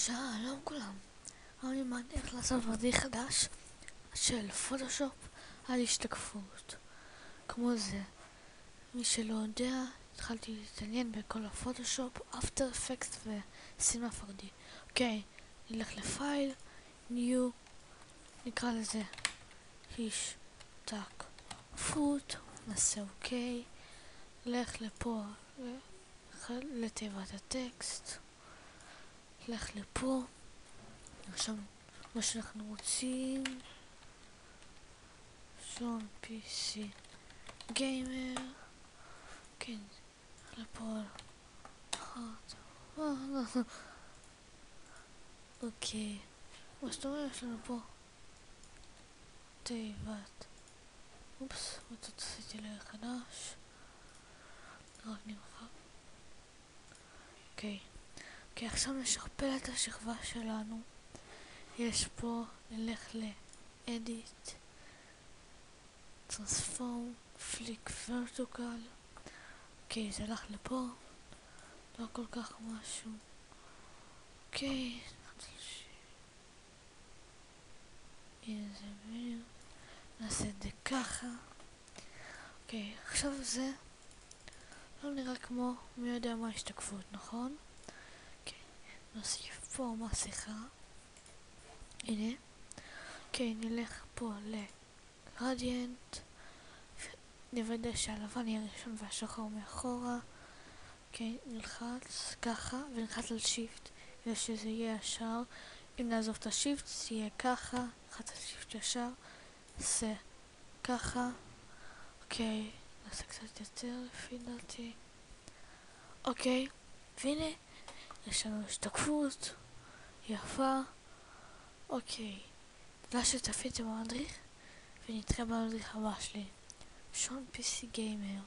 שלום כולם, אני למד איך לעשות מדריך חדש של פוטושופ על השתקפות כמו זה. מי שלא יודע, התחלתי להתעניין בכל הפוטושופ, אפטר אפקט וסינמה 4D. אוקיי, נלך לפייל, ניו, נקרא לזה השתקפות, נעשה אוקיי, נלך לפה לתיבת הטקסט, נלך לפה, עכשיו מה שאנחנו רוצים, שון PC גיימר, כן, לפה אחת, אוקיי, מה שאתה רואה יש לנו פה תיבת, אופס, זאת עשיתי לי חדש, רק נמחק. אוקיי, עכשיו נשכפל את השכבה שלנו, יש פה, נלך ל-edit, transform, flick vertical. אוקיי, זה הלך לפה, לא כל כך משהו. אוקיי, הנה זה בדיוק, נעשה את זה ככה. אוקיי, עכשיו זה לא נראה כמו מי יודע מה השתקפות, נכון? אוקיי, נוסיף פה מסכה, הנה. אוקיי, נלך פה לגרדיאנט, נוודא שהלבן יהיה ראשון והשחור מאחורה. אוקיי, נלחץ ככה ונלחץ על שיפט כדי שזה יהיה ישר. אם נעזוב את השיפט זה יהיה ככה, נלחץ על שיפט ישר, נעשה ככה. אוקיי, נעשה קצת יותר לפי דעתי. אוקיי, והנה יש לנו השתקפות יפה. אוקיי, תודה שצפיתם במדריך ונתראה במדריך הבא שלי. שון PC גיימר.